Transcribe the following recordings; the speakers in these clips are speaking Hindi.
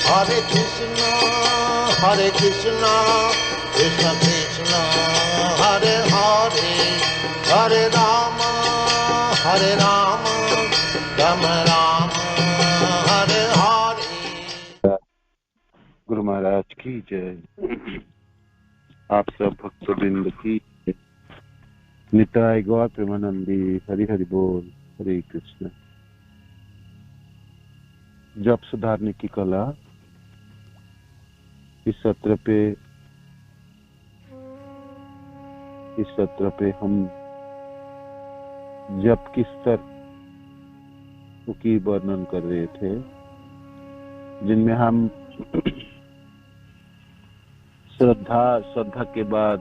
Hare Krishna, Krishna Krishna, Hare Hare, Hare Rama, Rama Rama, Hare Hare। Guru Maharaj की जय। आप सब भक्तवृंद की निताय गौर प्रेमानंदी, हरि हरि बोल, हरे कृष्ण। जप सुधारने की कला, इस सत्र पे हम जप की स्तर की वर्णन कर रहे थे, जिनमें हम श्रद्धा के बाद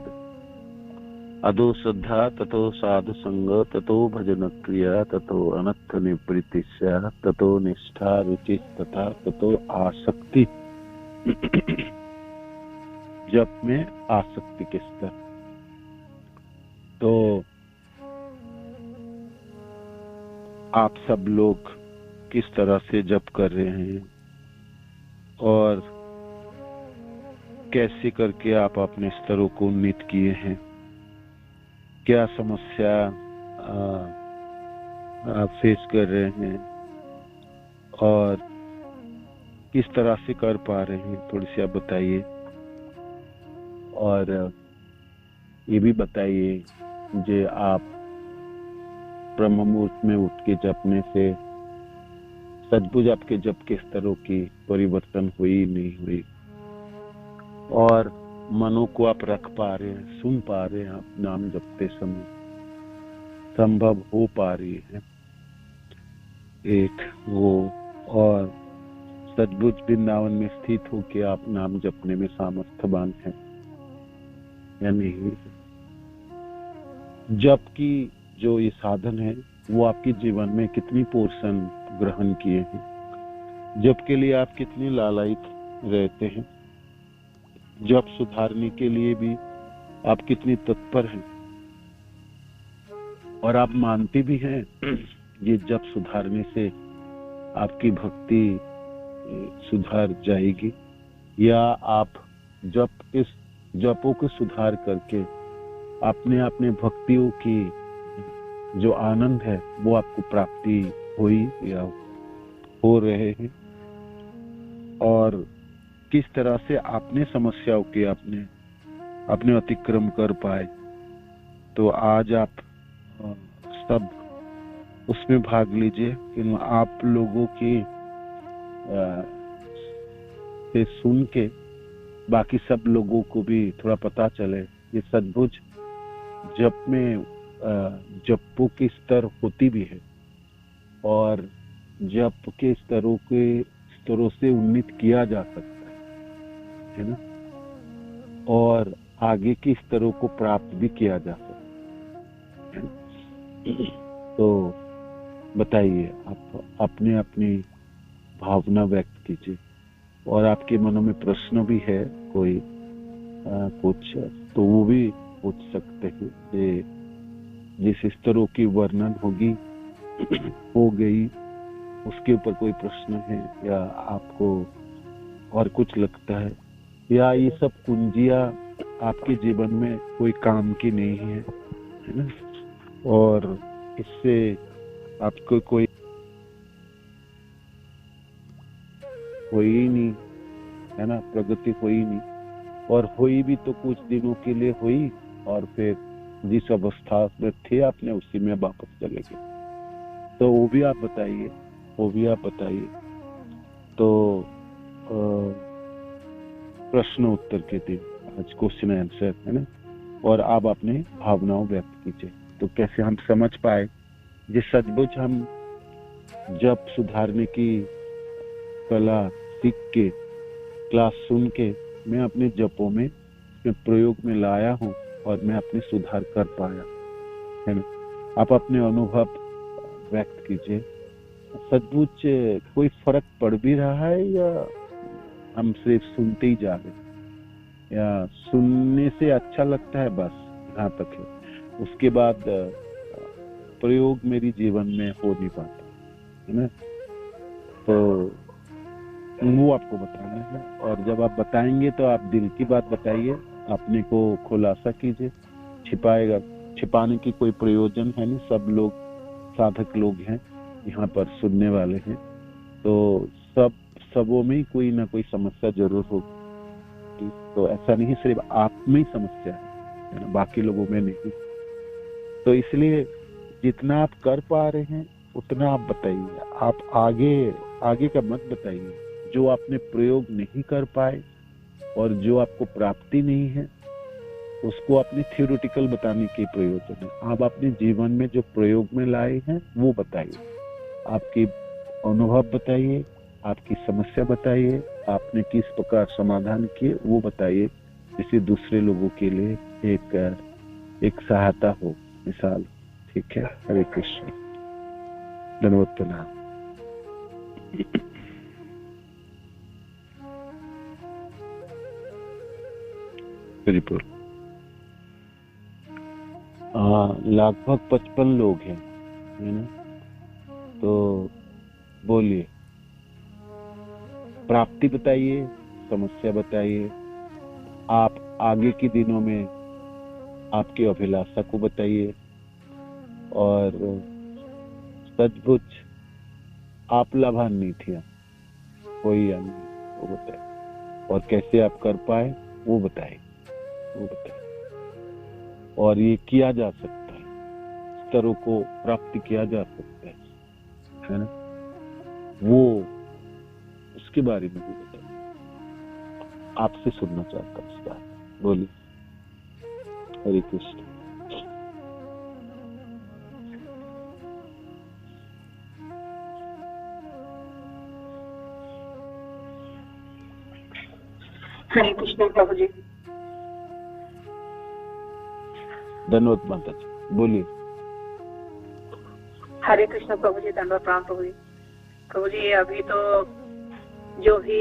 अदो श्रद्धा, ततो साधु संग, ततो भजन क्रिया, ततो अनर्थ निवृत्तिस्या, ततो निष्ठा रुचि तथा ततो आसक्ति। जप में आसक्ति के स्तर। तो आप सब लोग किस तरह से जप कर रहे हैं और कैसे करके आप अपने स्तरों को उन्नीत किए हैं, क्या समस्या आप फेस कर रहे हैं और किस तरह से कर पा रहे हैं, थोड़ी सी आप बताइए। और ये भी बताइए जो आप ब्रह्म मुहूर्त में उठ के जपने से सचमुच आपके जप के स्तरों की परिवर्तन हुई नहीं हुई, और मनों को आप रख पा रहे हैं, सुन पा रहे हैं, आप नाम जपते समय संभव हो पा रही है एक वो, और सचमुच वृंदावन में स्थित होके आप नाम जपने में सामर्थ्यवान हैं या नहीं। जप की जो ये साधन है वो आपके जीवन में कितनी पोर्शन ग्रहण किए हैं, जप के लिए आप कितने लालायित रहते हैं, जप सुधारने के लिए भी आप कितनी तत्पर हैं, और आप मानते भी हैं ये जप सुधारने से आपकी भक्ति सुधार जाएगी, या आप जपों को सुधार करके अपने भक्तियों की जो आनंद है वो आपको प्राप्ति हुई या हो रहे हैं, और किस तरह से आपने समस्याओं के अपने अतिक्रम कर पाए। तो आज आप सब उसमें भाग लीजिए कि आप लोगों की से सुन के बाकी सब लोगों को भी थोड़ा पता चले ये सचमुच जप में जपों की स्तर होती भी है, और जप के स्तरों से उन्नीत किया जा सकता है ना, और आगे के स्तरों को प्राप्त भी किया जा सकता है। तो बताइए, आप अपनी भावना व्यक्त कीजिए, और आपके मनों में प्रश्न भी है कोई कुछ, तो वो भी पूछ सकते हैं। जिस स्तरों की वर्णन होगी हो गई उसके ऊपर कोई प्रश्न है, या आपको और कुछ लगता है, या ये सब कुंजियां आपके जीवन में कोई काम की नहीं है ना, और इससे आपको कोई ही नहीं है ना, प्रगति हुई नहीं, और हुई भी तो कुछ दिनों के लिए हुई, और फिर जिस अवस्था में थे आपने उसी में वापस चले गए। तो वो भी आप बताइए। तो प्रश्न उत्तर के दिन आज क्वेश्चन आंसर है ना, और आप अपने भावनाओं व्यक्त कीजिए। तो कैसे हम समझ पाए ये सचमुच हम जप सुधारने की कला सीख के, क्लास सुन के मैं अपने जपों में प्रयोग में लाया हूँ और मैं अपने सुधार कर पाया है ना। आप अपने अनुभव व्यक्त कीजिए। सचमुच कोई फर्क पड़ भी रहा है, या हम सिर्फ सुनते ही जा रहे, या सुनने से अच्छा लगता है, बस यहाँ तक है, उसके बाद प्रयोग मेरी जीवन में हो नहीं पाता है ना। तो वो आपको बताना है। और जब आप बताएंगे तो आप दिल की बात बताइए, अपने को खुलासा कीजिए। छिपाने की कोई प्रयोजन है नहीं। सब लोग साधक लोग हैं, यहाँ पर सुनने वाले हैं, तो सबों में कोई ना कोई समस्या जरूर होगी। तो ऐसा नहीं सिर्फ आप में ही समस्या है ना, बाकी लोगों में नहीं। तो इसलिए जितना आप कर पा रहे हैं उतना आप बताइए। आप आगे का मत बताइए। जो आपने प्रयोग नहीं कर पाए और जो आपको प्राप्ति नहीं है उसको अपने थ्योरेटिकल बताने के प्रयोजन है। आप अपने जीवन में जो प्रयोग में लाए हैं वो बताइए। आपकी अनुभव बताइए, आपकी समस्या बताइए, आपने किस प्रकार समाधान किए वो बताइए, जिससे दूसरे लोगों के लिए एक सहायता हो, मिसाल। ठीक है। हरे कृष्ण। धन्यवाद। प्रणाम। हरिपुर। लगभग 55 लोग हैं, है ना। तो बोलिए, प्राप्ति बताइए, समस्या बताइए, आप आगे के दिनों में आपकी अभिलाषा को बताइए, और सचमुच आप लाभान्वित थे कोई या नहीं वो बताइए, और कैसे आप कर पाए वो बताइए। और ये किया जा सकता है, स्तरों को प्राप्त किया जा सकता है ना, वो उसके बारे में भी बताइए। आपसे सुनना चाहता हूँ इस बात। बोलिए। हरे कृष्ण। हरे कृष्ण प्रभु जी। धन्यवाद माता जी। बोलिए। हरे कृष्ण प्रभु जी। धन्यवाद प्रणाम प्रभु जी। प्रभु जी अभी तो जो भी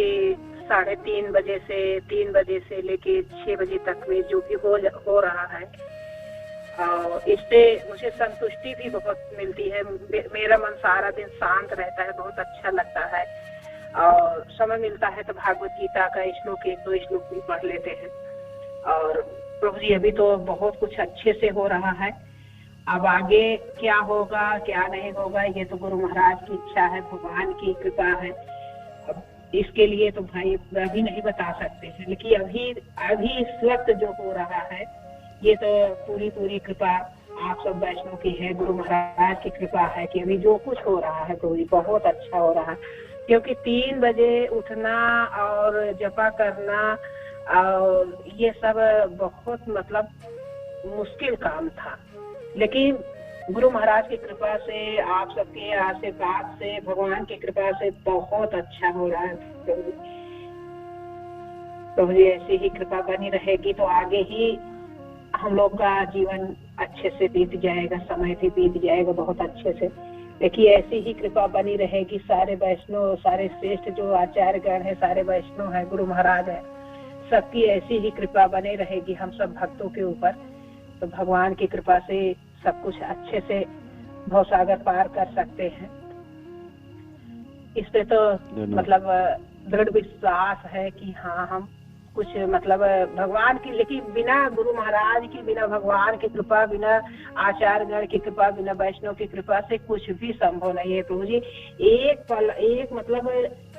3:30 बजे से 3 बजे से लेके 6 बजे तक में जो भी हो रहा है, और इससे मुझे संतुष्टि भी बहुत मिलती है। मेरा मन सारा दिन शांत रहता है, बहुत अच्छा लगता है। और समय मिलता है तो भागवत गीता का श्लोक 1-2 श्लोक भी पढ़ लेते हैं। और प्रभु जी अभी तो बहुत कुछ अच्छे से हो रहा है। अब आगे क्या होगा क्या नहीं होगा ये तो गुरु महाराज की इच्छा है, भगवान की कृपा है। अब इसके लिए तो भाई अभी नहीं बता सकते हैं, लेकिन अभी इस वक्त जो हो रहा है ये तो पूरी कृपा आप सब वैष्णव की है, गुरु महाराज की कृपा है कि अभी जो कुछ हो रहा है प्रभु जी बहुत अच्छा हो रहा है। क्योंकि 3 बजे उठना और जपा करना और ये सब बहुत मतलब मुश्किल काम था, लेकिन गुरु महाराज की कृपा से, आप सबके आशीर्वाद से, भगवान की कृपा से बहुत अच्छा हो रहा है प्रभु जी। ऐसी ही कृपा बनी रहेगी तो आगे ही हम लोग का जीवन अच्छे से बीत जाएगा, समय भी बीत जाएगा बहुत अच्छे से। देखिए ऐसी ही कृपा बनी रहेगी। सारे वैष्णव, सारे श्रेष्ठ जो आचार्य गण है, सारे वैष्णव है, गुरु महाराज है, सबकी ऐसी ही कृपा बनी रहेगी हम सब भक्तों के ऊपर। तो भगवान की कृपा से सब कुछ अच्छे से भवसागर पार कर सकते हैं। इस पे तो मतलब दृढ़ विश्वास है कि हाँ हम कुछ मतलब भगवान की, लेकिन बिना गुरु महाराज की, बिना भगवान की कृपा, बिना आचार्य गण की कृपा, बिना वैष्णव की कृपा से कुछ भी संभव नहीं है प्रभु जी। एक पल, एक मतलब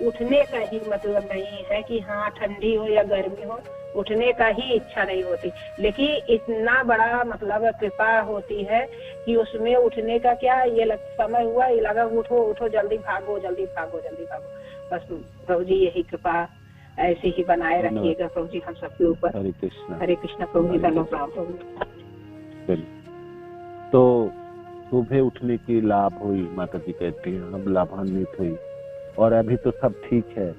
उठने का ही मतलब नहीं है कि हाँ ठंडी हो या गर्मी हो, उठने का ही इच्छा नहीं होती, लेकिन इतना बड़ा मतलब कृपा होती है कि उसमें उठने का क्या ये समय हुआ, ये लगा उठो उठो जल्दी भागो जल्दी भागो जल्दी भागो। बस प्रभु जी यही कृपा ऐसे ही बनाए रखिएगा प्रभु जी हम सबके ऊपर। हरे कृष्ण। हरे कृष्ण प्रभु जी। धन्यवाद प्रभु जी। तो सुबह उठने की लाभ हुई, माता जी कहती हैं हम लाभान्वित हुई, और अभी तो सब ठीक है,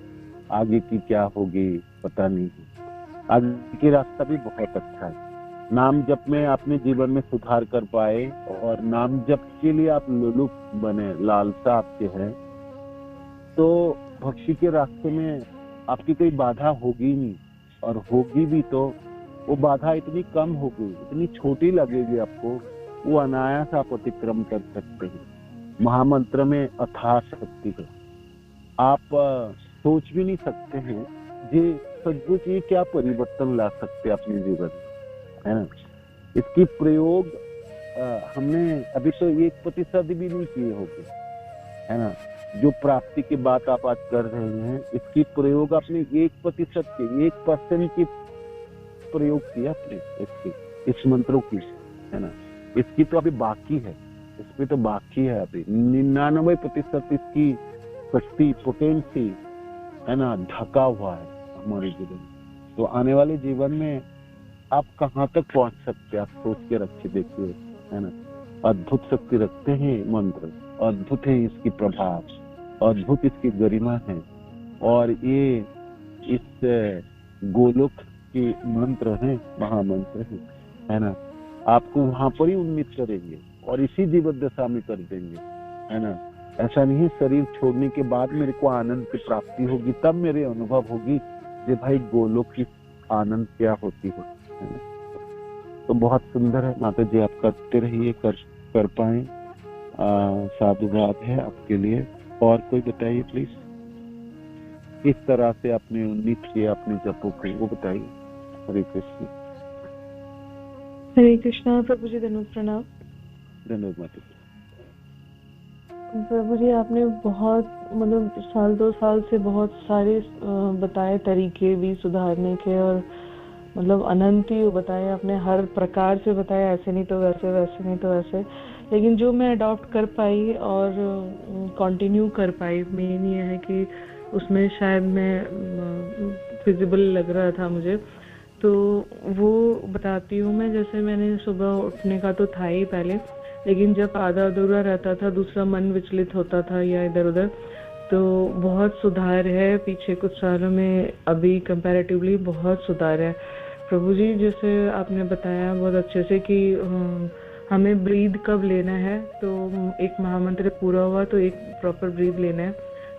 आगे की क्या होगी पता नहीं। आगे की रास्ता भी बहुत अच्छा है। नाम जप में अपने जीवन में सुधार कर पाए और नाम जप के लिए आप लोलुप बने, लालसा आपके है, तो भक्ति के रास्ते में आपकी कोई बाधा होगी नहीं, और होगी भी तो वो बाधा इतनी कम होगी, इतनी छोटी लगेगी आपको, वो अनायास आप अतिक्रम कर सकते हैं। महामंत्र में अथाह शक्ति है। आप सोच भी नहीं सकते हैं ये सचमुच ये क्या परिवर्तन ला सकते हैं अपने जीवन में, है ना। इसकी प्रयोग हमने अभी तो 1% भी नहीं किए होंगे, है ना। जो प्राप्ति की बात आप आज कर रहे हैं, इसकी प्रयोग आपने 1% के 1% की प्रयोग किया आपने इसकी, इस मंत्रों की, है ना। इसकी तो अभी बाकी है, इसमें तो बाकी है अभी 99% इसकी शक्ति पोटेंसी, है ना, ढका हुआ है हमारे जीवन में। तो आने वाले जीवन में आप कहाँ तक पहुंच सकते हैं, आप सोच के रखिए, देखिए, है ना। अद्भुत शक्ति रखते हैं मंत्र, अद्भुत है इसकी प्रभाव, अद्भुत इसकी गरिमा है। और ये इस गोलोक के मंत्र हैं, महामंत्र है ना। आपको वहां पर ही उन्नीत करेंगे और इसी जीवन दशा में कर देंगे, है ना। ऐसा नहीं शरीर छोड़ने के बाद मेरे को आनंद की प्राप्ति होगी, तब मेरे अनुभव होगी कि भाई गोलोक की आनंद क्या होती है ना। तो बहुत सुंदर है माता जी, आप करते रहिए, कर पाए, साधुवाद है आपके लिए। और कोई बताइए प्लीज, इस तरह से आपने उन्नीत किया अपने जपों को, वो बताइए। हरे कृष्ण। हरे कृष्णा। प्रभु जी धन्यवाद, प्रणाम। धन्यवाद माता जी। प्रभु जी आपने बहुत मतलब 1-2 साल से बहुत सारे बताए तरीके भी सुधारने के, और मतलब अनंत ही बताए आपने, हर प्रकार से बताया, ऐसे नहीं तो वैसे, वैसे नहीं तो वैसे। लेकिन जो मैं अडॉप्ट कर पाई और कंटिन्यू कर पाई, मेन ये है कि उसमें शायद मैं फिजिबल लग रहा था मुझे, तो वो बताती हूँ मैं। जैसे मैंने सुबह उठने का तो था ही पहले, लेकिन जब आधा अधूरा रहता था, दूसरा मन विचलित होता था या इधर उधर, तो बहुत सुधार है पिछले कुछ सालों में, अभी कंपैरेटिवली बहुत सुधार है प्रभु जी। जैसे आपने बताया बहुत अच्छे से कि हमें ब्रीद कब लेना है, तो एक महामंत्र पूरा हुआ तो एक प्रॉपर ब्रीद लेना है,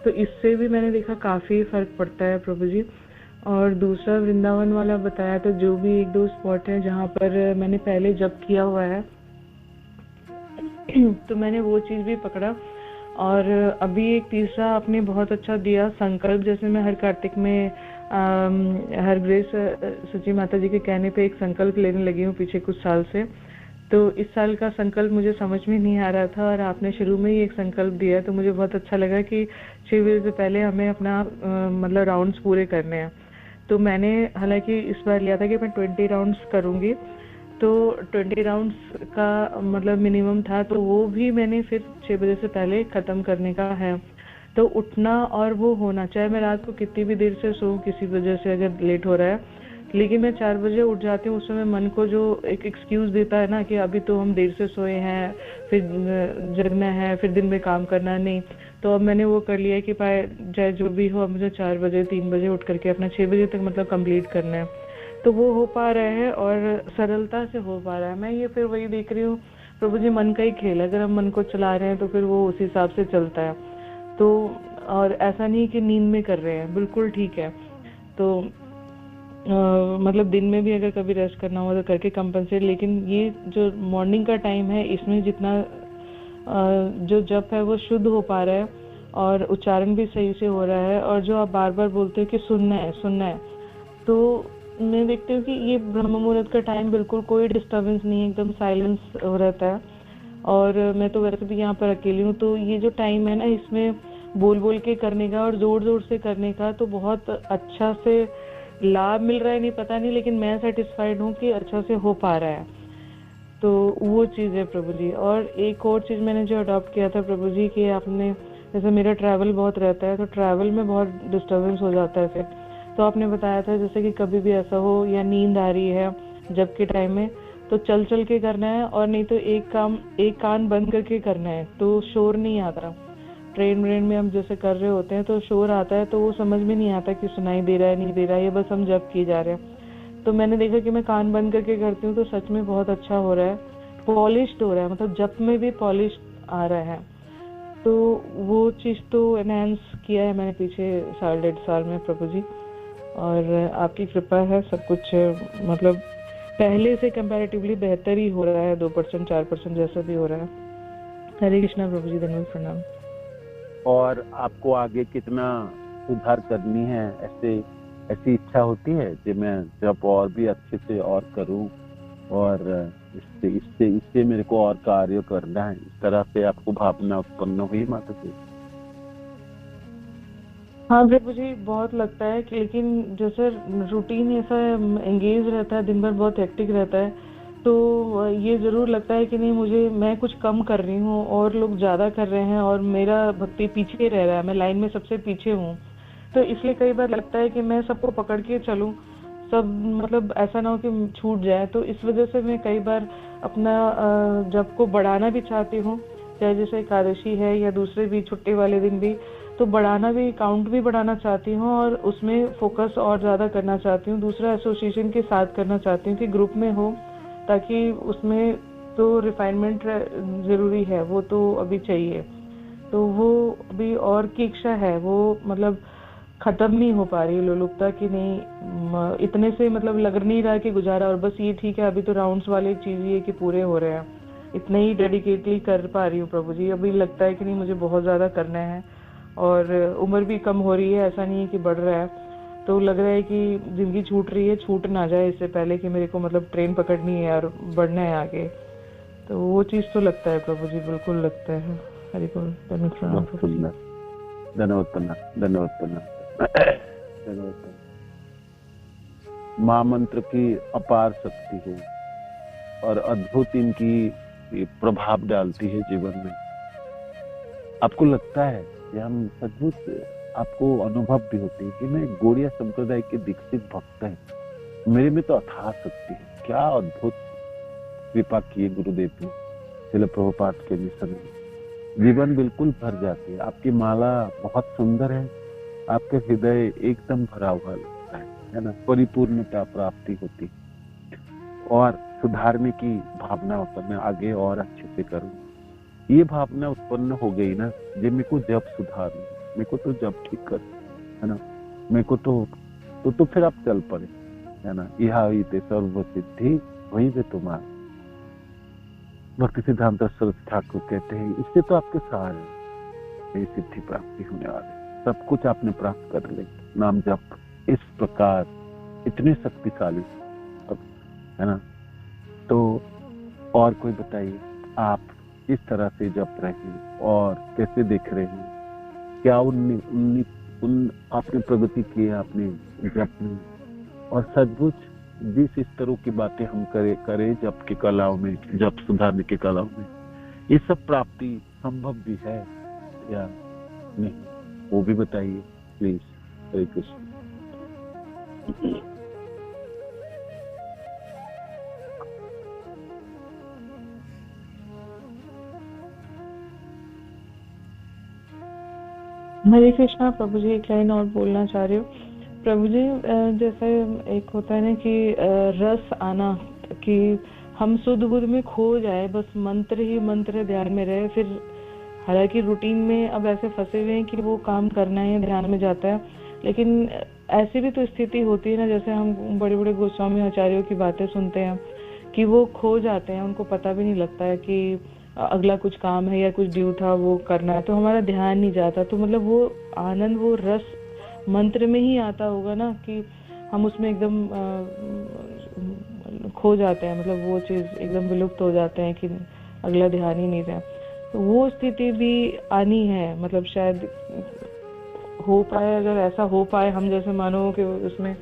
तो इससे भी मैंने देखा काफ़ी फर्क पड़ता है प्रभु जी। और दूसरा वृंदावन वाला बताया, तो जो भी 1-2 स्पॉट हैं जहाँ पर मैंने पहले जप किया हुआ है तो मैंने वो चीज़ भी पकड़ा। और अभी एक तीसरा आपने बहुत अच्छा दिया संकल्प, जैसे मैं हर कार्तिक में हर ग्रेस सची माता जी के कहने पे एक संकल्प लेने लगी हूँ पीछे कुछ साल से। तो इस साल का संकल्प मुझे समझ में नहीं आ रहा था, और आपने शुरू में ही एक संकल्प दिया, तो मुझे बहुत अच्छा लगा कि 6 बजे से पहले हमें अपना मतलब राउंड्स पूरे करने हैं। तो मैंने हालांकि इस बार लिया था कि मैं 20 राउंड्स करूँगी, तो 20 राउंड्स का मतलब मिनिमम था, तो वो भी मैंने फिर 6 बजे से पहले ख़त्म करने का है। तो उठना और वो होना, चाहे मैं रात को कितनी भी देर से सोऊं, किसी वजह से अगर लेट हो रहा है, लेकिन मैं 4 बजे उठ जाती हूँ। उस समय मन को जो एक एक्सक्यूज़ देता है ना कि अभी तो हम देर से सोए हैं, फिर जगना है, फिर दिन में काम करना नहीं, तो अब मैंने वो कर लिया है कि चाहे जो भी हो, अब मुझे 4 बजे 3 बजे उठ करके अपना 6 बजे तक मतलब कंप्लीट करना है। तो वो हो पा रहा है और सरलता से हो पा रहा है। मैं ये फिर वही देख रही हूँ प्रभु जी, मन का ही खेल है, अगर हम मन को चला रहे हैं तो फिर वो उस हिसाब से चलता है। तो और ऐसा नहीं कि नींद में कर रहे हैं, बिल्कुल ठीक है। तो मतलब दिन में भी अगर कभी रेस्ट करना हो तो करके कंपनसेट, लेकिन ये जो मॉर्निंग का टाइम है, इसमें जितना जो जप है वो शुद्ध हो पा रहा है और उच्चारण भी सही से हो रहा है। और जो आप बार बार बोलते हो कि सुनना है सुनना है, तो मैं देखती हूँ कि ये ब्रह्म मुहूर्त का टाइम बिल्कुल कोई डिस्टर्बेंस नहीं है, एकदम साइलेंस हो रहता है। और मैं तो वैसे भी यहाँ पर अकेली हूँ, तो ये जो टाइम है ना, इसमें बोल बोल के करने का और जोर जोर से करने का तो बहुत अच्छा से लाभ मिल रहा है। नहीं पता नहीं, लेकिन मैं सेटिस्फाइड हूँ कि अच्छा से हो पा रहा है। तो वो चीज़ है प्रभु जी। और एक और चीज़ मैंने जो अडॉप्ट किया था प्रभु जी, कि आपने जैसे मेरा ट्रैवल बहुत रहता है, तो ट्रैवल में बहुत डिस्टर्बेंस हो जाता है फिर, तो आपने बताया था जैसे कि कभी भी ऐसा हो या नींद आ रही है जब के टाइम में, तो चल चल के करना है, और नहीं तो एक कान बंद करके करना है, तो शोर नहीं आता। ट्रेन में हम जैसे कर रहे होते हैं तो शोर आता है, तो वो समझ में नहीं आता कि सुनाई दे रहा है नहीं दे रहा है, ये बस हम जप किए जा रहे हैं। तो मैंने देखा कि मैं कान बंद करके करती हूँ तो सच में बहुत अच्छा हो रहा है, पॉलिश्ड हो रहा है, मतलब जप में भी पॉलिश आ रहा है। तो वो चीज़ तो एनहांस किया है मैंने पिछले 1.5 साल में प्रभु जी, और आपकी कृपा है, सब कुछ मतलब पहले से कंपैरेटिवली बेहतर ही हो रहा है, 2% 4% जैसा भी हो रहा है। हरे कृष्णा प्रभु जी, धन्यवाद, प्रणाम। और आपको आगे कितना सुधार करनी है, ऐसी इच्छा होती है कि मैं जब और भी अच्छे से और करूं और इससे मेरे को और कार्य करना है, इस तरह से आपको भावना उत्पन्न हुई माता जी? हाँ प्रभु जी, बहुत लगता है कि लेकिन जैसे रूटीन ऐसा एंगेज रहता है, दिन भर बहुत हेक्टिक रहता है, तो ये जरूर लगता है कि नहीं, मैं कुछ कम कर रही हूँ और लोग ज्यादा कर रहे हैं और मेरा भक्ति पीछे रह रहा है, मैं लाइन में सबसे पीछे हूँ। तो इसलिए कई बार लगता है कि मैं सबको पकड़ के चलूं, सब मतलब ऐसा ना हो कि छूट जाए। तो इस वजह से मैं कई बार अपना जप को बढ़ाना भी चाहती हूँ, चाहे जैसे एकादशी है या दूसरे भी छुट्टी वाले दिन भी, तो बढ़ाना भी, काउंट भी बढ़ाना चाहती हूँ और उसमें फोकस और ज़्यादा करना चाहती हूँ। दूसरा एसोसिएशन के साथ करना चाहती हूँ कि ग्रुप में हो, ताकि उसमें तो रिफाइनमेंट ज़रूरी है, वो तो अभी चाहिए। तो वो अभी और की इच्छा है, वो मतलब खत्म नहीं हो पा रही लोलुपता कि नहीं, इतने से मतलब लग नहीं रहा कि गुजारा, और बस ये ठीक है अभी तो राउंड्स वाले चीज़ ये कि पूरे हो रहे हैं, इतने ही डेडिकेटली कर पा रही हूँ प्रभु जी। अभी लगता है कि नहीं, मुझे बहुत ज़्यादा करना है और उम्र भी कम हो रही है, ऐसा नहीं है कि बढ़ रहा है। तो लग रहा है कि जिंदगी छूट रही है, छूट ना जाए इससे पहले कि मेरे को मतलब ट्रेन पकड़नी है और बढ़ना है आगे। तो वो चीज़ तो लगता है प्रभु जी, बिल्कुल लगता है। हरि बोल। धन्यवाद। माँ मंत्र की अपार शक्ति है और अद्भुत इनकी प्रभाव डालती है जीवन में। आपको लगता है कि हम सचमुच, आपको अनुभव भी होती है कि मैं गौड़िया संप्रदाय के दीक्षित भक्त है, मेरे में तो अथाह शक्ति है। क्या अद्भुत कृपा किए गुरुदेव ने श्रील प्रभुपाद के मिशन में, जीवन बिल्कुल भर जाती है। आपकी माला बहुत सुंदर है, आपके हृदय एकदम भरा हुआ लगता है ना, परिपूर्णता प्राप्ति होती और सुधारने की भावना होता है, मैं आगे और अच्छे से करूं। ये भावना उत्पन्न हो गई ना, जे मेरे को जब सुधारना, मेरे को तो जब ठीक कर, है ना, मेरे को तो फिर आप चल पड़े, है ना। यह सर्व सिद्धि वही पे तुम्हारा, भक्ति सिद्धांत सरस्वती ठाकुर कहते हैं, इससे तो आपके सहारे सिद्धि प्राप्ति होने वाले, सब कुछ आपने प्राप्त कर ले। नाम जप इस प्रकार इतने शक्तिशाली, है ना। तो और कोई बताइए, आप इस तरह से जप रहे हैं और कैसे देख रहे हैं? क्या उन आपने प्रगति की है आपने जप में? और सचमुच जिस इस तरह की बातें हम करें जप की कलाओं में, जप सुधारने की कलाओं में, ये सब प्राप्ति संभव भी है या नहीं, वो भी बताइए प्लीज। हरे कृष्ण। हरे कृष्णा प्रभु जी, एक लाइन और बोलना चाह रही हूँ प्रभु जी। जैसे एक होता है ना कि रस आना, कि हम शुद्ध बुद्ध में खो जाए, बस मंत्र ही मंत्र ध्यान में रहे, फिर हालांकि रूटीन में अब ऐसे फंसे हुए हैं कि वो काम करना है, ध्यान में जाता है, लेकिन ऐसी भी तो स्थिति होती है ना, जैसे हम बड़े बड़े गोस्वामी आचार्यों की बातें सुनते हैं कि वो खो जाते हैं, उनको पता भी नहीं लगता है कि अगला कुछ काम है या कुछ ड्यू था वो करना है, तो हमारा ध्यान नहीं जाता। तो मतलब वो आनंद, वो रस मंत्र में ही आता होगा ना, कि हम उसमें एकदम खो जाते हैं, मतलब वो चीज एकदम विलुप्त हो जाते हैं कि अगला ध्यान ही नहीं रहा। तो वो स्थिति भी आनी है, मतलब शायद हो पाए, अगर ऐसा हो पाए हम जैसे मानव के उसमें,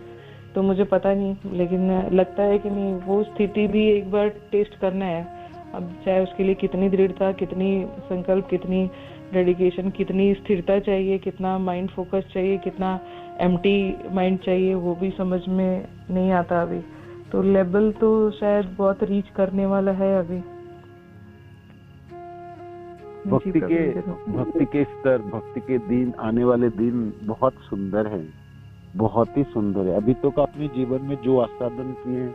तो मुझे पता नहीं, लेकिन लगता है कि नहीं, वो स्थिति भी एक बार टेस्ट करना है। अब चाहे उसके लिए कितनी दृढ़ता, कितनी संकल्प, कितनी डेडिकेशन, कितनी स्थिरता चाहिए, कितना माइंड फोकस चाहिए, कितना एम्प्टी माइंड चाहिए, वो भी समझ में नहीं आता अभी। तो लेवल तो शायद बहुत रीच करने वाला है अभी। भक्ति के स्तर, भक्ति के दिन, आने वाले दिन बहुत सुंदर है, बहुत ही सुंदर है। अभी तक अपने जीवन में जो आस्वादन किए हैं,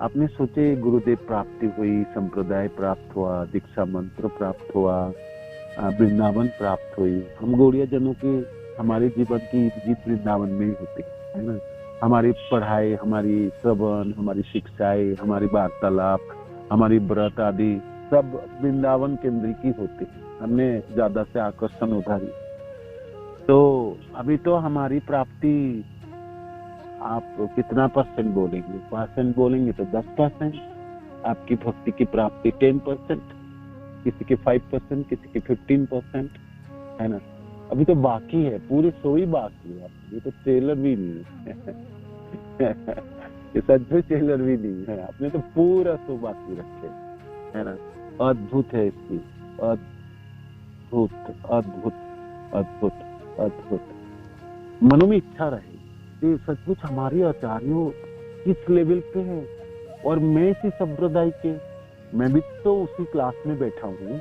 आपने सोचे गुरुदेव प्राप्ति हुई, संप्रदाय प्राप्त हुआ, दीक्षा मंत्र प्राप्त हुआ, वृंदावन प्राप्त हुई। हम गौड़िया जनों की, हमारे जीवन की जीत वृंदावन में ही होती है ना। हमारी पढ़ाई, हमारी श्रवण, हमारी शिक्षाएं, हमारी वार्तालाप, हमारी व्रत आदि सब वृंदावन केंद्रित की होती है। हमने ज्यादा से आकर्षण उधर ही, तो अभी तो हमारी प्राप्ति आप कितना परसेंट बोलेंगे? परसेंट बोलेंगे तो 10%, आपकी भक्ति की प्राप्ति 10%, किसी के 5%, किसी के 15%, है ना। अभी तो बाकी है, पूरे 100 ही बाकी है। ये तो ट्रेलर भी नहीं है ये सच में ट्रेलर भी नहीं है, आपने तो पूरा 100 बाकी रखे, है ना। अद्भुत है इसकी, अद्भुत अद्भुत अद्भुत अद्भुत। मनो में इच्छा रहे कि सचमुच हमारे आचार्यों किस लेवल पे है, और मैं इसी संप्रदाय के, मैं भी तो उसी क्लास में बैठा हूँ,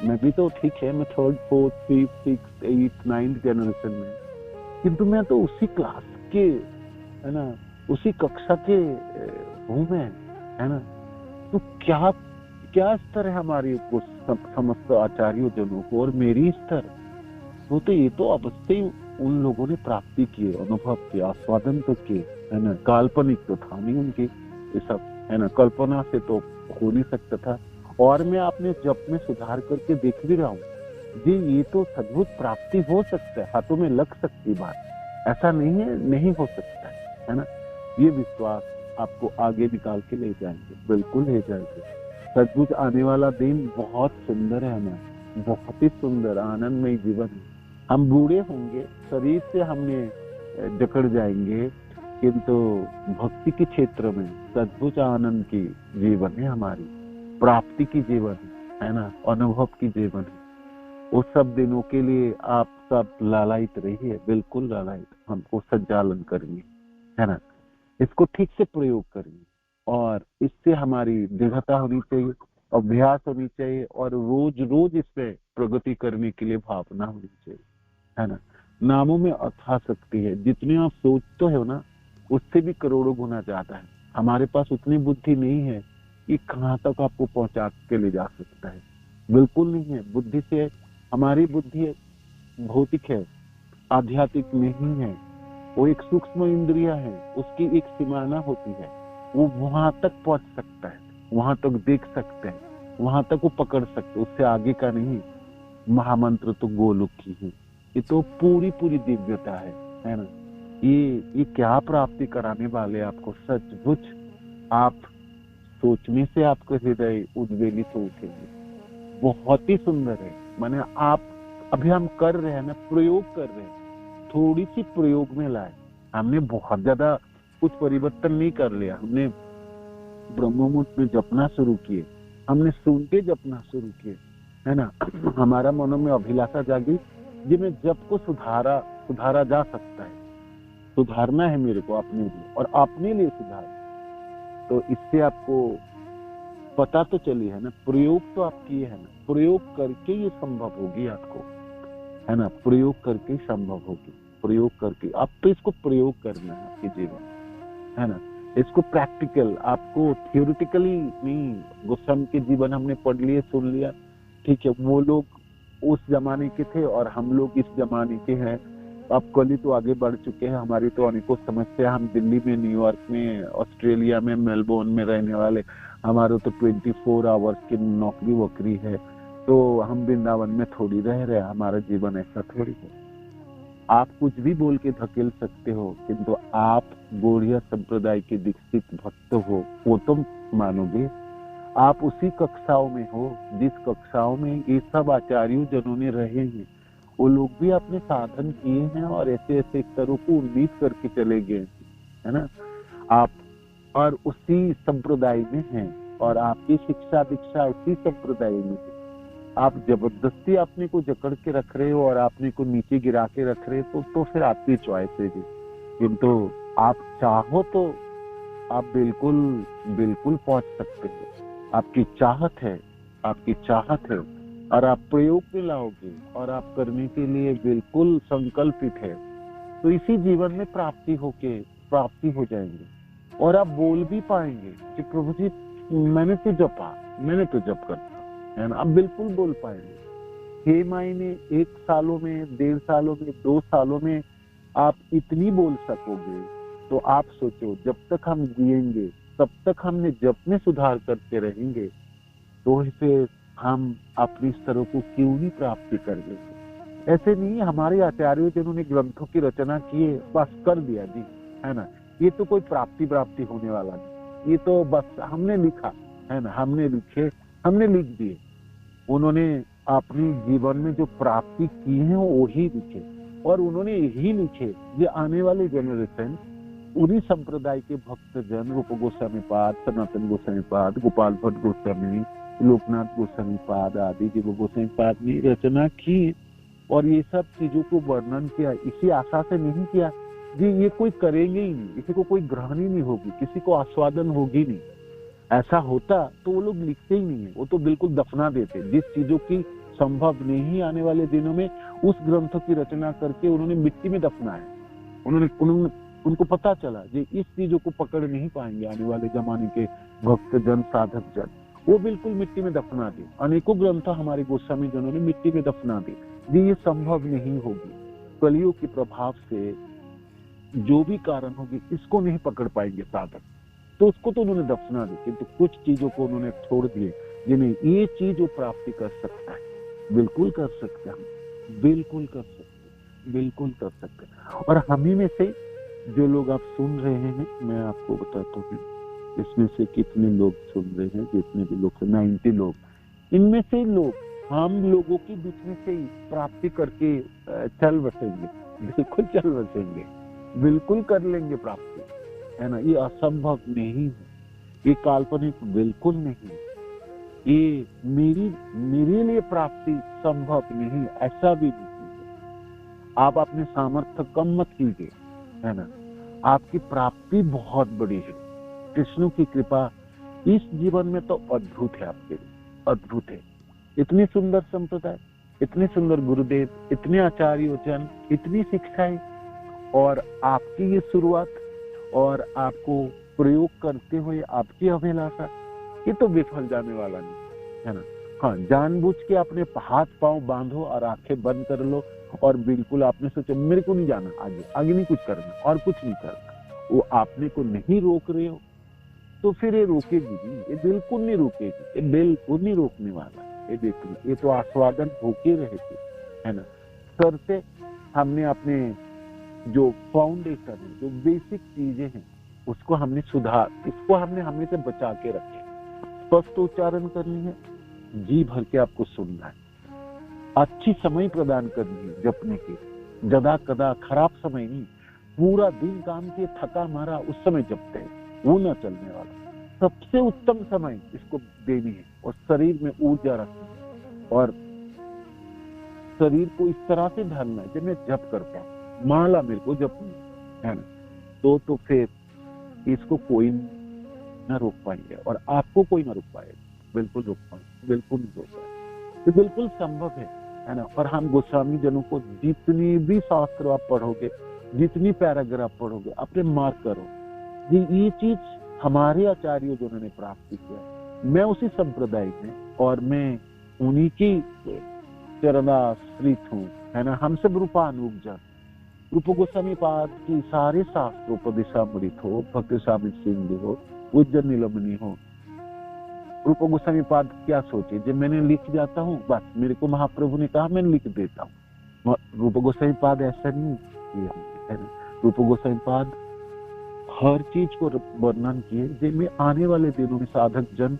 मैं भी तो ठीक है, मैं 3rd 4th 5th 6th 8th 9th generation में, किंतु मैं तो उसी क्लास के, है ना, उसी कक्षा के हूँ मैं, है ना। तो क्या क्या स्तर है हमारी समस्त आचार्यों जनों को और मेरी स्तर, तो ये तो अवश्य ही उन लोगों ने प्राप्ति की, अनुभव किया, आस्वादन तो किए, है ना। काल्पनिक तो था नहीं उनकी ये सब, है ना, कल्पना से तो हो नहीं सकता था। और मैं अपने जप में सुधार करके देख भी रहा हूँ जी, ये तो सद्भुत प्राप्ति हो सकता है, हाथों में लग सकती बात, ऐसा नहीं है नहीं हो सकता है ना। ये विश्वास आपको आगे निकाल के ले जाएंगे, बिल्कुल ले जाएंगे। सद्भुत आने वाला दिन बहुत सुंदर है हमें, बहुत ही सुंदर आनंदमय जीवन है। हम बूढ़े होंगे, शरीर से हमने जकड़ जाएंगे, किंतु भक्ति के क्षेत्र में सद्भुत आनंद की जीवन है हमारी, प्राप्ति की जीवन है ना, अनुभव की जीवन है। उस सब दिनों के लिए आप सब लालायित रहिए, बिल्कुल लालायित, हमको संचालन करिए, है ना। इसको ठीक से प्रयोग करिए और इससे हमारी दृढ़ता होनी चाहिए, अभ्यास होनी चाहिए, और रोज रोज इसमें प्रगति करने के लिए भावना होनी चाहिए, है ना। नामों में अथाह शक्ति है, जितने आप सोचते हो ना उससे भी करोड़ों गुना ज्यादा है। हमारे पास उतनी बुद्धि नहीं है कि कहाँ तक आपको पहुंचा के ले जा सकता है, बिल्कुल नहीं है। बुद्धि से हमारी बुद्धि भौतिक है, आध्यात्मिक नहीं है, वो एक सूक्ष्म इंद्रिया है, उसकी एक सीमाना होती है, वो वहां तक पहुंच सकता है, वहां तक देख सकते हैं, वहां तक वो पकड़ सकते, उससे आगे का नहीं। महामंत्र तो गोलोक की है, ये तो पूरी पूरी दिव्यता है ना। ये क्या प्राप्ति कराने वाले आपको, सचमुच आप सोचने से आपका हृदय उद्वेलित हो उठेंगे, बहुत ही सुंदर है। माने आप अभी हम कर रहे हैं ना, प्रयोग कर रहे हैं, थोड़ी सी प्रयोग में लाए, हमने बहुत ज्यादा कुछ परिवर्तन नहीं कर लिया। हमने ब्रह्ममुहूर्त में जपना शुरू किए, हमने सुन के जपना शुरू किए, है ना। हमारा मनों में अभिलाषा जागी जी मैं जप को सुधारा जा सकता है, सुधारना है मेरे को अपने लिए और अपने लिए सुधार। तो इससे आपको पता तो चली है ना, प्रयोग तो आप किए है ना, प्रयोग करके ये संभव होगी आपको, है ना, प्रयोग करके संभव होगी, प्रयोग करके। आप तो इसको प्रयोग करना है आपके जीवन, है ना। इसको प्रैक्टिकल, आपको थियोरिटिकली नहीं। गोस्वामी के जीवन हमने पढ़ लिए, सुन लिया, ठीक है, वो लोग उस जमाने के थे और हम लोग इस जमाने के हैं। अब कल ही तो आगे बढ़ चुके हैं, हमारी तो अनेकों समस्या, हम दिल्ली में, न्यूयॉर्क में, ऑस्ट्रेलिया में, मेलबोर्न में रहने वाले, हमारे तो 24 आवर्स की नौकरी वोकरी है, तो हम वृंदावन में थोड़ी रह रहे, हमारा जीवन ऐसा थोड़ी है। आप कुछ भी बोल के धकेल सकते हो, किंतु आप गौड़िया संप्रदाय के दीक्षित भक्त हो, वो तो मानोगे। आप उसी कक्षाओं में हो जिस कक्षाओं में ये सब आचार्यों जनों ने रहे हैं, वो लोग भी अपने साधन किए हैं और ऐसे ऐसे स्तरों को उन्नीत करके चले गए, है ना। आप और उसी संप्रदाय में हैं और आपकी शिक्षा दीक्षा उसी संप्रदाय में है। आप जबरदस्ती अपने को जकड़ के रख रहे हो और अपने को नीचे गिरा के रख रहे हो, तो फिर आपकी चॉइस है जी। किंतु आप चाहो तो आप बिल्कुल बिल्कुल पहुंच सकते हो, आपकी चाहत है, आपकी चाहत है, और आप प्रयोग में लाओगे और आप करने के लिए बिल्कुल संकल्पित है, तो इसी जीवन में प्राप्ति हो जाएंगे। और आप बोल भी पाएंगे कि प्रभु जी मैंने तो जप करता, है ना। आप बिल्कुल बोल पाएंगे। 6 महीने, 1 सालों में, 1.5 सालों में, 2 सालों में आप इतनी बोल सकोगे, तो आप सोचो जब तक हम जिएंगे तब तक हमने जप में सुधार करते रहेंगे, तो फिर हम अपनी स्तरों को क्यों नहीं प्राप्ति कर लेंगे। ऐसे नहीं, हमारे आचार्यों जिन्होंने ग्रंथों की रचना की है बस कर दिया जी, है ना, ये तो कोई प्राप्ति होने वाला नहीं, ये तो बस हमने लिखा, है ना, हमने लिखे, हमने लिख दिए। उन्होंने अपने जीवन में जो प्राप्ति की है वो ही लिखे, और उन्होंने यही लिखे जो आने वाले जनरेशन, उन्हीं संप्रदाय के भक्त जन, रूप गोस्वामी पाद, सनातन गोस्वामी पाद, गोपाल भट्ट गोस्वामी, लोकनाथ गोस्वामी पाद आदि जीव गोस्वामी पाद ने रचना की, और ये सब चीजों को वर्णन किया। इसी आशा से नहीं किया जी ये कोई करेंगे ही नहीं, किसी को कोई ग्रहण ही नहीं होगी, किसी को आस्वादन होगी नहीं। ऐसा होता तो वो लोग लिखते ही नहीं है, वो तो बिल्कुल दफना देते। जिस चीजों की संभव नहीं आने वाले दिनों में, उस ग्रंथों की रचना करके उन्होंने मिट्टी में दफनाया। उनको पता चला कि इस चीजों को पकड़ नहीं पाएंगे आने वाले जमाने के भक्त जन, साधक जन, वो बिल्कुल मिट्टी में दफना दे। अनेकों ग्रंथ हमारे गोस्वामी जनों ने मिट्टी में दफना दे। ये संभव नहीं होगी, कलियुग के प्रभाव से जो भी कारण होगी इसको नहीं पकड़ पाएंगे साधक, तो उसको तो उन्होंने दफना दी। किंतु कुछ चीजों को उन्होंने छोड़ दिए, जिन्हें ये चीज वो प्राप्ति कर सकता है, बिल्कुल कर सकते हैं, बिल्कुल कर सकते, बिल्कुल कर सकते। और हम ही में से जो लोग आप सुन रहे हैं, मैं आपको बताता हूँ इसमें से कितने लोग सुन रहे हैं, जितने भी लोग 90 लोग, इनमें से लोग हम लोगों के बीच में से ही प्राप्ति करके चल बसेंगे, बिल्कुल चल बसेंगे, बिल्कुल कर लेंगे प्राप्ति, है ना। ये असंभव नहीं है, ये काल्पनिक बिल्कुल नहीं है, ये मेरे लिए प्राप्ति संभव नहीं, ऐसा भी नहीं है। आप अपने सामर्थ्य कम मत कीजिए, है ना, आपकी प्राप्ति बहुत बड़ी है। कृष्ण की कृपा इस जीवन में तो अद्भुत है, आपके लिए अद्भुत है। इतनी सुंदर संप्रदाय, इतने सुंदर गुरुदेव, इतने आचार्य जन, इतनी शिक्षाएं, और आपकी ये शुरुआत, और आपको प्रयोग करते हुए आपकी अभिलाषा, ये तो विफल जाने वाला नहीं, है ना। हाँ, जानबूझ के अपने हाथ पांव बांधो और आंखें बंद कर लो, और बिल्कुल आपने सोचा मेरे को नहीं जाना, आगे नहीं कुछ करना, और कुछ नहीं करना, वो आपने को नहीं रोक रहे हो, तो फिर ये रोकेगी नहीं, ये बिल्कुल नहीं रोकेगी, ये बिल्कुल नहीं रोकने वाला। ये देखिए, ये तो आस्वादन होके रहेगी, है ना। करते हमने अपने जो फाउंडेशन है, जो बेसिक चीजें हैं, उसको हमने सुधार, इसको हमने हमें से बचा के रखे। स्पष्ट उच्चारण करनी है, जी भर के आपको सुनना है, अच्छी समय प्रदान करनी है जपने की, जदा कदा खराब समय नहीं, पूरा दिन काम किए थका मारा उस समय जपते हैं, वो न चलने वाला। सबसे उत्तम समय इसको देनी है, और शरीर में ऊर्जा रखनी है, और शरीर को इस तरह से ढालना है कि मैं जप करता हूँ, माला मेरे को जपनी है ना, तो फिर इसको कोई न रोक पाएंगे, और आपको कोई न रोक पाएगा, बिल्कुल रोक पाएंगे, बिल्कुल नहीं रोक पाएंगे, तो बिल्कुल संभव है ना। और हम गोस्वामी जनों को जितनी भी शास्त्र आप पढ़ोगे, जितनी पैराग्राफ पढ़ोगे, अपने मार्क करो, ये चीज हमारे आचार्यों जिन्होंने प्राप्त किया, मैं उसी संप्रदाय में, और मैं उन्हीं की चरणाश्रित हूँ, है ना। हम सब रूपानुग जन, रूप गोस्वामी पाद की सारे शास्त्रोपदेशामृत हो, भक्ति स्वामी सिंह हो, उज्जैन नीलमणि हो, रूप गोस्वामी पाद क्या सोचे, जब मैंने लिख जाता हूँ बस, मेरे को महाप्रभु ने कहा मैं लिख देता हूँ। रूप गोस्वामी पाद ऐसा नहीं है, रूप गोस्वामी पाद हर चीज को वर्णन किए, जिनमें आने वाले दिनों में साधक जन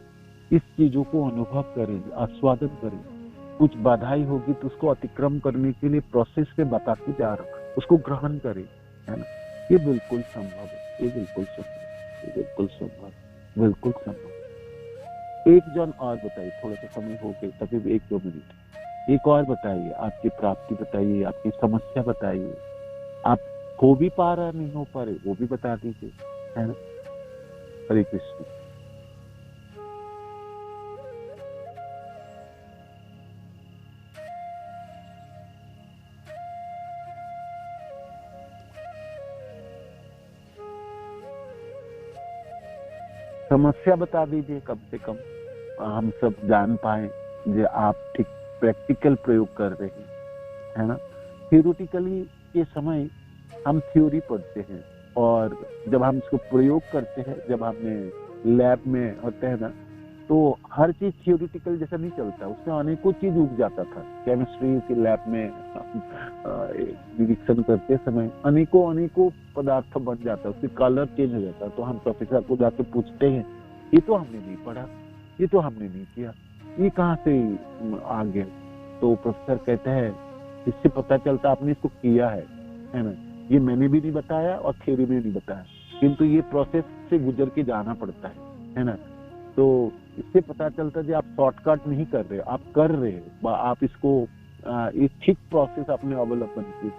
इस चीजों को अनुभव करेंगे, आस्वादन करेंगे। कुछ बाधाएं होगी तो उसको अतिक्रम करने के लिए प्रोसेस पे बताते जा रहा हूँ, उसको ग्रहण करें, है ना। ये बिल्कुल संभव है, ये बिल्कुल संभव, ये बिल्कुल संभव, बिल्कुल संभव। एक जन और बताइए, थोड़ा सा समय हो गया, तभी 1-2 मिनट एक और बताइए, आपकी प्राप्ति बताइए, आपकी समस्या बताइए, आप हो भी पा रहा नहीं हो पा रहे वो भी बता दीजिए, है ना। हरे कृष्ण। समस्या बता दीजिए, कम से कम हम सब जान पाए जो आप ठीक प्रैक्टिकल प्रयोग कर रहे हैं, है ना। थियोरिटिकली के समय हम थ्योरी पढ़ते हैं, और जब हम इसको प्रयोग करते हैं, जब हमने लैब में होते हैं ना, तो हर चीज थियोरिटिकल जैसा नहीं चलता, उसमें अनेकों चीज उग जाता था। केमिस्ट्री की लैब में निरीक्षण करते समय अनेकों पदार्थ बन जाता, उसके कलर चेंज हो जाता। तो हम प्रोफेसर को जाके पूछते हैं, ये तो हमने नहीं पढ़ा, ये तो हमने नहीं किया, ये कहाँ से आ गया? तो प्रोफेसर कहता है इससे पता चलता आपने इसको किया है ना। ये मैंने भी नहीं बताया और थ्योरी में नहीं बताया, किंतु ये प्रोसेस से गुजर के जाना पड़ता है ना। तो इससे पता चलता है कि आप शॉर्टकट नहीं कर रहे, आप कर रहे हो, आप इसको एक ठीक प्रोसेस अपने अवलंबन की।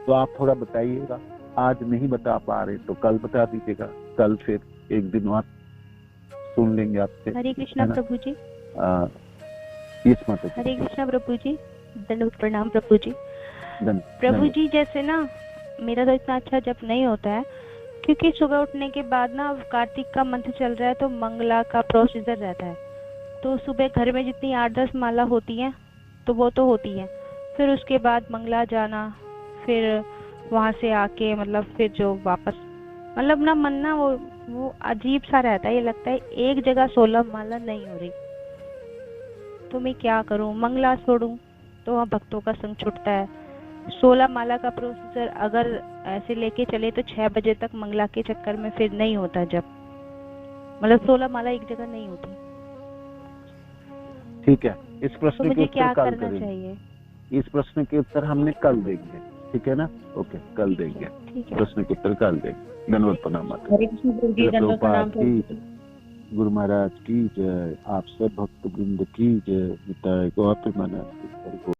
तो आप थोड़ा बताइएगा, आज नहीं बता पा रहे तो कल बता दीजिएगा, कल फिर एक दिन और सुन लेंगे आपसे। हरे कृष्णा प्रभु जी। हरे कृष्णा प्रभु जी, दंडवत प्रणाम प्रभु जी। प्रभु जी जैसे ना मेरा तो इतना अच्छा जप नहीं होता है, क्योंकि सुबह उठने के बाद ना कार्तिक का मंत्र चल रहा है तो मंगला का प्रोसीजर रहता है। तो सुबह घर में जितनी 8-10 माला होती हैं तो वो तो होती है, फिर उसके बाद मंगला जाना, फिर वहाँ से आके मतलब फिर जो वापस मतलब ना मन ना वो अजीब सा रहता है, ये लगता है एक जगह 16 माला नहीं हो रही, तो मैं क्या करूं? मंगला छोड़ूं तो वहाँ भक्तों का संग छुटता है। 16 माला का प्रोसीजर अगर ऐसे लेके चले तो 6 बजे तक मंगला के चक्कर में फिर नहीं होता जब, मतलब 16 माला एक जगह नहीं होती। ठीक है, इस प्रश्न तो के मुझे उत्तर क्या कल करना करेंगे। चाहिए? इस प्रश्न के उत्तर हमने कल देंगे, ठीक है ना? ओके, कल देंगे प्रश्न के उत्तर, कल देंगे। धन्यवाद, प्रणाम माता। गुरु महाराज की जय, आप सब भक्त वृंद की जय। गौर